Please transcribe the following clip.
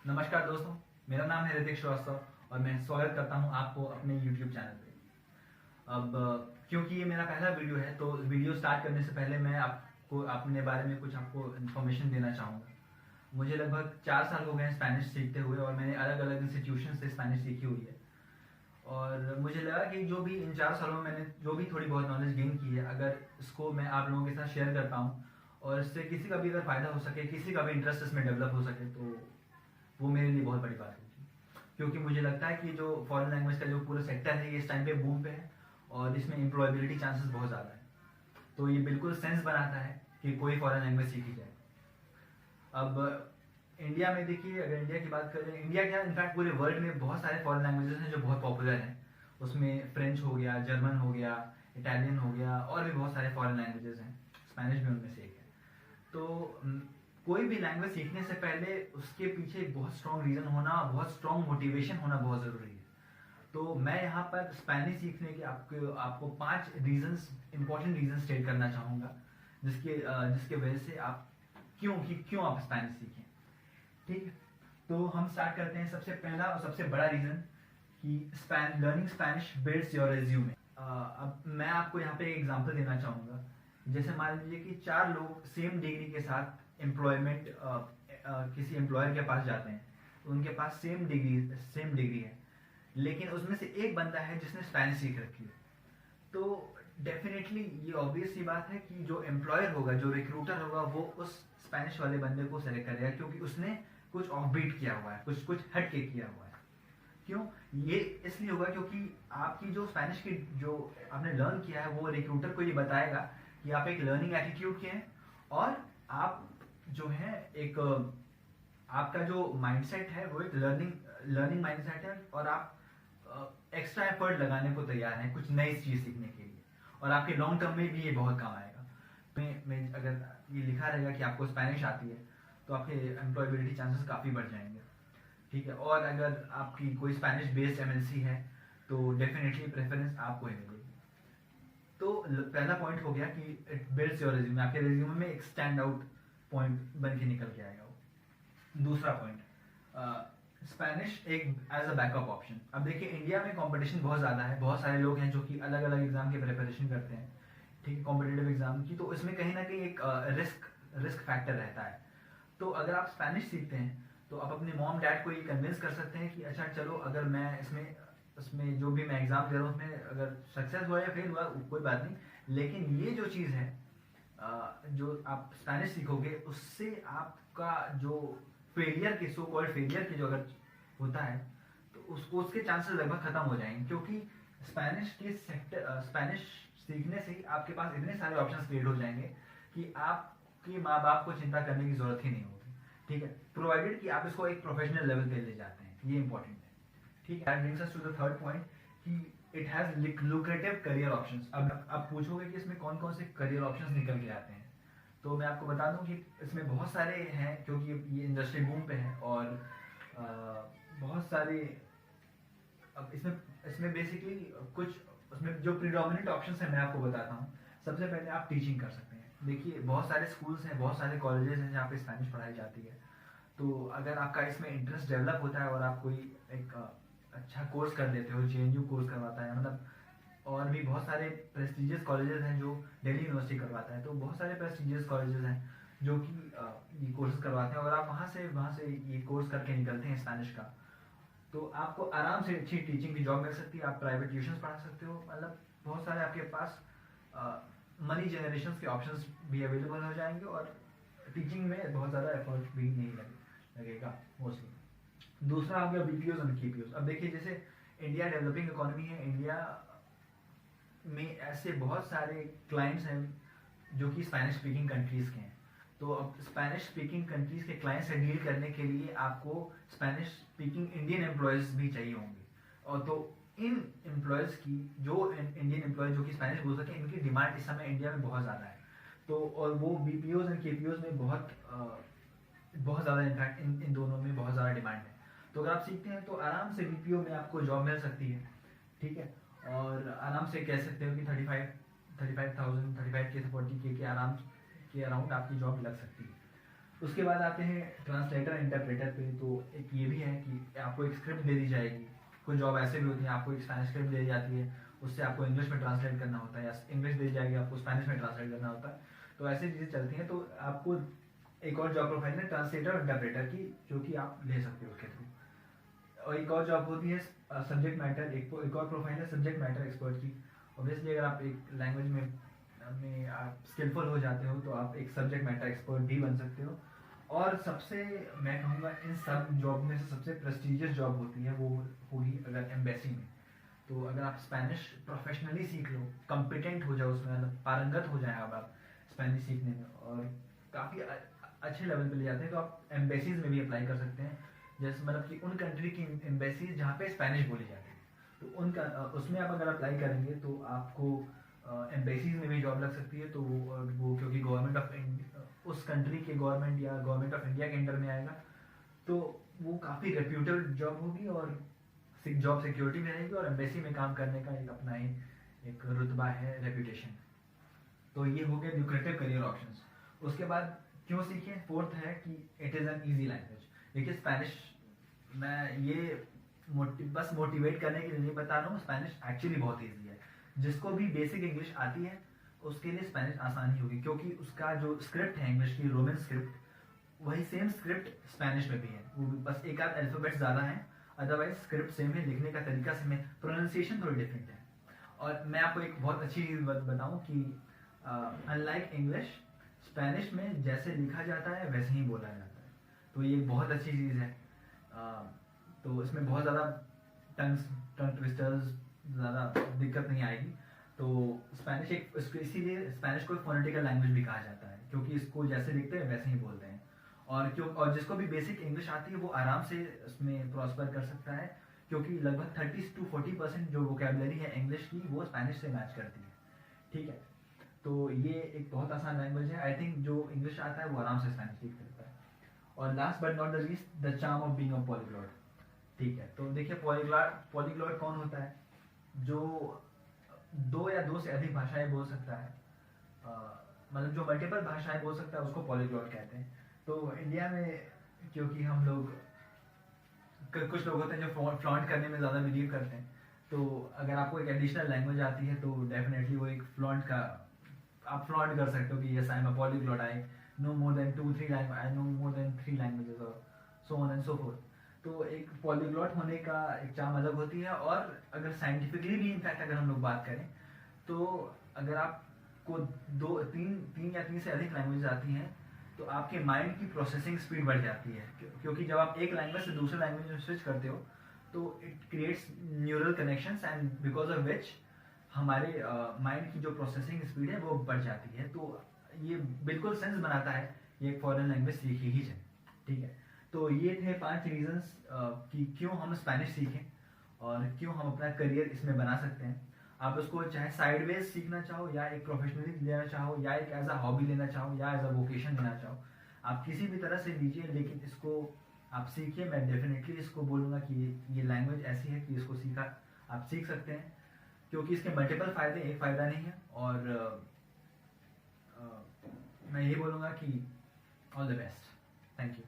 नमस्कार दोस्तों, मेरा नाम है ऋतिक श्रीवास्तव और मैं स्वागत करता हूं आपको अपने YouTube चैनल पे। अब क्योंकि ये मेरा पहला वीडियो है तो वीडियो स्टार्ट करने से पहले मैं आपको अपने बारे में कुछ आपको इन्फॉर्मेशन देना चाहूँगा। मुझे लगभग 4 साल हो गए हैं स्पेनिश सीखते हुए और मैंने अलग अलग इंस्टीट्यूशन से स्पेनिश सीखी हुई है। और मुझे लगा कि जो भी इन 4 सालों में मैंने जो भी थोड़ी बहुत नॉलेज गेन की है, अगर इसको मैं आप लोगों के साथ शेयर कर पाऊँ और इससे किसी का भी अगर फ़ायदा हो सके, किसी का भी इंटरेस्ट इसमें डेवलप हो सके, तो वो मेरे लिए बहुत बड़ी बात होगी। क्योंकि मुझे लगता है कि जो फॉरेन लैंग्वेज का जो पूरा सेक्टर है ये इस टाइम पे बूम पे है और इसमें एम्प्लॉयबिलिटी चांसेस बहुत ज़्यादा है। तो ये बिल्कुल सेंस बनाता है कि कोई फॉरेन लैंग्वेज सीखी जाए। अब इंडिया में देखिए, अगर इंडिया की बात करें, इंडिया क्या इनफैक्ट पूरे वर्ल्ड में बहुत सारे फॉरेन लैंग्वेजेस हैं जो बहुत पॉपुलर हैं। उसमें फ्रेंच हो गया, जर्मन हो गया, इटालियन हो गया और भी बहुत सारे फॉरेन लैंग्वेजेस हैं। स्पेनिश भी उनमें से एक है। तो कोई भी लैंग्वेज सीखने से पहले उसके पीछे एक बहुत स्ट्रॉन्ग रीज़न होना, बहुत स्ट्रॉन्ग मोटिवेशन होना बहुत ज़रूरी है। तो मैं यहाँ पर स्पेनिश सीखने के आपको 5 रीजंस, इंपॉर्टेंट रीजन स्टेट करना चाहूँगा जिसके वजह से आप क्यों आप स्पेनिश सीखें। ठीक है, तो हम स्टार्ट करते हैं। सबसे पहला और सबसे बड़ा रीज़न कि learning Spanish builds your resume. अब मैं आपको यहाँ पे एक एग्जांपल देना चाहूँगा। जैसे मान लीजिए कि 4 लोग सेम डिग्री के साथ एम्प्लॉयमेंट किसी एम्प्लॉयर के पास जाते हैं, तो उनके पास सेम डिग्री है, लेकिन उसमें से एक बंदा है जिसने स्पेनिश सीख रखी है। तो डेफिनेटली ये ऑब्वियस सी बात है कि जो एम्प्लॉयर होगा, जो रिक्रूटर होगा, वो उस स्पेनिश वाले बंदे को सेलेक्ट करेगा क्योंकि उसने कुछ ऑफ बीट किया हुआ है, कुछ हट के किया हुआ है। क्यों? ये इसलिए होगा क्योंकि आपकी जो स्पेनिश की जो आपने लर्न किया है वो रिक्रूटर को ये बताएगा कि आप एक लर्निंग एटीट्यूड के हैं और आप जो है एक आपका जो माइंडसेट है वो एक लर्निंग माइंडसेट है और आप एक्स्ट्रा एफर्ट लगाने को तैयार हैं कुछ नई चीज़ सीखने के लिए, और आपके लॉन्ग टर्म में भी ये बहुत काम आएगा। में अगर ये लिखा रहेगा कि आपको स्पेनिश आती है तो आपके एम्प्लॉयबिलिटी चांसेस काफ़ी बढ़ जाएंगे। ठीक है, और अगर आपकी कोई स्पेनिश बेस्ड एमएनसी है तो डेफिनेटली प्रेफरेंस आपको ही मिलेगी। तो पहला पॉइंट हो गया कि इट बिल्ड्स योर रिज्यूमे, आपके रिज्यूमे में एक स्टैंड आउट पॉइंट बन के निकल के आएगा वो। दूसरा पॉइंट, स्पेनिश एक एज अ बैकअप ऑप्शन। अब देखिए, इंडिया में कंपटीशन बहुत ज़्यादा है, बहुत सारे लोग हैं जो कि अलग अलग एग्जाम की प्रिपरेशन करते हैं, ठीक है, कॉम्पिटेटिव एग्जाम की। तो इसमें कहीं ना कहीं एक रिस्क फैक्टर रहता है। तो अगर आप स्पेनिश सीखते हैं तो आप अपने मॉम डैड को ये कन्विंस कर सकते हैं कि अच्छा चलो, अगर मैं इसमें जो भी मैं एग्जाम दे रहा हूँ उसमें अगर सक्सेस हुआ या फेल हुआ कोई बात नहीं, लेकिन ये जो चीज़ है जो आप स्पेनिश सीखोगे उससे आपका जो फेलियर के सो कॉल्ड फेलियर के जो अगर होता है तो उसके चांसेस लगभग खत्म हो जाएंगे। क्योंकि स्पेनिश सीखने से ही आपके पास इतने सारे ऑप्शंस क्रिएट हो जाएंगे कि आपके माँ बाप को चिंता करने की जरूरत ही नहीं होगी। ठीक है, प्रोवाइडेड कि आप इसको एक प्रोफेशनल लेवल पे ले जाते हैं, ये इंपॉर्टेंट है। ठीक है, that brings us to the third point कि it has lucrative career options. अब आप पूछोगे कि इसमें कौन कौन से करियर ऑप्शंस निकल के आते हैं, तो मैं आपको बता दूं कि इसमें बहुत सारे हैं क्योंकि ये इंडस्ट्री बूम पे है और बहुत सारे। अब इसमें बेसिकली कुछ उसमें जो प्रीडोमिनेंट ऑप्शंस हैं मैं आपको बताता हूँ। सबसे पहले आप टीचिंग कर सकते हैं। देखिए, बहुत सारे स्कूल्स हैं, बहुत सारे कॉलेजेस हैं जहाँ पे स्पेनिश पढ़ाई जाती है। तो अगर आपका इसमें इंटरेस्ट डेवलप होता है और आप कोई एक अच्छा कोर्स कर लेते हो, जेएनयू कोर्स करवाता है, मतलब और भी बहुत सारे प्रेस्टिजियस कॉलेजेस हैं जो दिल्ली यूनिवर्सिटी करवाता है। तो बहुत सारे प्रेस्टिजियस कॉलेजेस हैं जो कि ये कोर्सेज करवाते हैं और आप वहाँ से ये कोर्स करके निकलते हैं स्पेनिश का, तो आपको आराम से अच्छी टीचिंग की जॉब मिल सकती है। आप प्राइवेट ट्यूशंस पढ़ा सकते हो, मतलब बहुत सारे आपके पास मनी जनरेशन के ऑप्शंस भी अवेलेबल हो जाएंगे और टीचिंग में बहुत ज़्यादा एफर्ट भी नहीं लगेगा मोस्टली। दूसरा हो गया बीपीओज और केपीओज। अब देखिए, जैसे इंडिया डेवलपिंग इकोनॉमी है, इंडिया में ऐसे बहुत सारे क्लाइंट्स हैं जो कि स्पेनिश स्पीकिंग कंट्रीज़ के हैं। तो अब स्पेनिश स्पीकिंग कंट्रीज़ के क्लाइंट से डील करने के लिए आपको स्पेनिश स्पीकिंग इंडियन एम्प्लॉयज़ भी चाहिए होंगे। और तो इन एम्प्लॉयज़ की जो इंडियन एम्प्लॉयज़ जो कि स्पेनिश बोल सकें, इनकी डिमांड इस समय इंडिया में बहुत ज़्यादा है। तो और वो बीपीओज और केपीओज में बहुत ज़्यादा, इनफैक्ट इन दोनों में बहुत ज़्यादा डिमांड है। तो अगर आप सीखते हैं तो आराम से बीपीओ में आपको जॉब मिल सकती है। ठीक है, और आराम से कह सकते हो कि 35,000 35 के 40 के आराम के अराउंड आपकी जॉब लग सकती है। उसके बाद आते हैं ट्रांसलेटर इंटरप्रेटर पे। तो एक ये भी है कि आपको एक स्क्रिप्ट दे दी जाएगी। कुछ जॉब ऐसे भी होती है, आपको एक स्पेनिश स्क्रिप्ट दे दी जाती है, उससे आपको इंग्लिश में ट्रांसलेट करना होता है, या इंग्लिश दे दी जाएगी, आपको स्पेनिश में ट्रांसलेट करना होता है। तो ऐसी चीज़ें चलती हैं। तो आपको एक और जॉब प्रोफाइल है ट्रांसलेटर और इंटरप्रेटर की, जो कि आप ले सकते हो उसके थ्रू। और एक और जॉब होती है सब्जेक्ट मैटर, एक और प्रोफाइल है सब्जेक्ट मैटर एक्सपर्ट की। ऑब्वियसली अगर आप एक लैंग्वेज में आप स्किलफुल हो जाते हो तो आप एक सब्जेक्ट मैटर एक्सपर्ट भी बन सकते हो। और सबसे मैं कहूँगा इन सब जॉब में से सबसे प्रेस्टिजियस जॉब होती है वो होगी अगर एम्बेसी में। तो अगर आप स्पेनिश प्रोफेशनली सीख लो, कॉम्पिटेंट हो जाओ उसमें, मतलब पारंगत हो जाए अब आप स्पेनिश सीखने में, और काफ़ी अच्छे लेवल पे ले जाते हैं, तो आप एम्बेसीज में भी अप्लाई कर सकते हैं। जैसे मतलब कि उन कंट्री की एम्बेसीज जहाँ पे स्पेनिश बोली जाती है, तो उनका उसमें आप अगर अप्लाई करेंगे तो आपको एम्बेसीज में भी जॉब लग सकती है। तो वो क्योंकि गवर्नमेंट ऑफ उस कंट्री के गवर्नमेंट या गवर्नमेंट ऑफ इंडिया के अंडर में आएगा, तो वो काफ़ी रेप्यूटेड जॉब होगी और जॉब सिक्योरिटी भी रहेगी, और एम्बेसी में काम करने का एक अपना ही एक रुतबा है, रेप्यूटेशन। तो ये हो गया ल्यूक्रेटिव करियर ऑप्शंस। उसके बाद क्यों सीखें, फोर्थ है कि it is an easy language. देखिए स्पेनिश, मैं ये बस मोटिवेट करने के लिए नहीं बता रहा हूँ, स्पेनिश एक्चुअली बहुत ईजी है। जिसको भी बेसिक इंग्लिश आती है उसके लिए स्पेनिश आसानी होगी, क्योंकि उसका जो स्क्रिप्ट है इंग्लिश की, रोमन स्क्रिप्ट, वही सेम स्क्रिप्ट स्पेनिश में भी है। वो बस एक आध अल्फ़ाबेट ज़्यादा है, अदरवाइज स्क्रिप्ट सेम है, लिखने का तरीका सेम है, प्रोनाउंसिएशन थोड़ी डिफरेंट है। और मैं आपको एक बहुत अच्छी चीज़ बताऊँ कि अनलाइक इंग्लिश, स्पेनिश में जैसे लिखा जाता है वैसे ही बोला जाता है। तो ये बहुत अच्छी चीज़ है। तो इसमें बहुत ज़्यादा टंग ट्विस्टर्स, ज़्यादा दिक्कत नहीं आएगी। तो स्पेनिश इसीलिए स्पेनिश को फोनेटिकल लैंग्वेज भी कहा जाता है, क्योंकि इसको जैसे लिखते हैं वैसे ही बोलते हैं। और जिसको भी बेसिक इंग्लिश आती है वो आराम से इसमें प्रॉस्पर कर सकता है, क्योंकि लगभग 30 to 40% जो वोकेबलरी है इंग्लिश की वो स्पेनिश से मैच करती है। ठीक है, तो ये एक बहुत आसान लैंग्वेज है। आई थिंक जो इंग्लिश आता है वो आराम से स्पेनिश सीख सकता है। और last but not the least, the charm of being a polyglot. ठीक है, तो देखिए पॉलीग्लॉट कौन होता है, जो दो या दो से अधिक भाषाएं बोल सकता है, मतलब जो मल्टीपल भाषाएं बोल सकता है उसको पॉलीग्लॉट कहते हैं। तो इंडिया में क्योंकि हम लोग कुछ लोग होते हैं जो फ्लॉन्ट करने में ज़्यादा बिलीव करते हैं, तो अगर आपको एक एडिशनल लैंग्वेज आती है तो डेफिनेटली वो एक फ्लॉन्ट का आप फ्लॉन्ट कर सकते हो कि yes I am a polyglot, I know more than 2-3 language, I know more than 3 languages और so on and so forth. तो एक पॉलीग्लॉट होने का एक चार्म अलग होती है। और अगर साइंटिफिकली भी इनफैक्ट अगर हम लोग बात करें, तो अगर आपको तीन या तीन से अधिक लैंग्वेज आती हैं तो आपके माइंड की प्रोसेसिंग स्पीड बढ़ जाती है, क्योंकि जब आप एक लैंग्वेज से दूसरे लैंग्वेज में स्विच करते हो तो it creates neural connections, and because of which हमारे माइंड की जो प्रोसेसिंग स्पीड है वो बढ़ जाती है। तो ये बिल्कुल सेंस बनाता है ये एक फॉरेन लैंग्वेज सीखी ही जाए। ठीक है, तो ये थे 5 रीजंस कि क्यों हम स्पेनिश सीखें और क्यों हम अपना करियर इसमें बना सकते हैं। आप उसको चाहे साइडवेज सीखना चाहो, या एक प्रोफेशनली लेना चाहो, या एक एज अ हॉबी लेना चाहो, या एज अ वोकेशन लेना चाहो, आप किसी भी तरह से लीजिए, लेकिन इसको आप सीखिए। मैं डेफिनेटली इसको बोलूँगा कि ये लैंग्वेज ऐसी है कि इसको आप सीख सकते हैं, क्योंकि इसके मल्टीपल फ़ायदे, एक फ़ायदा नहीं है। और मैं ये बोलूँगा कि all the best, thank you.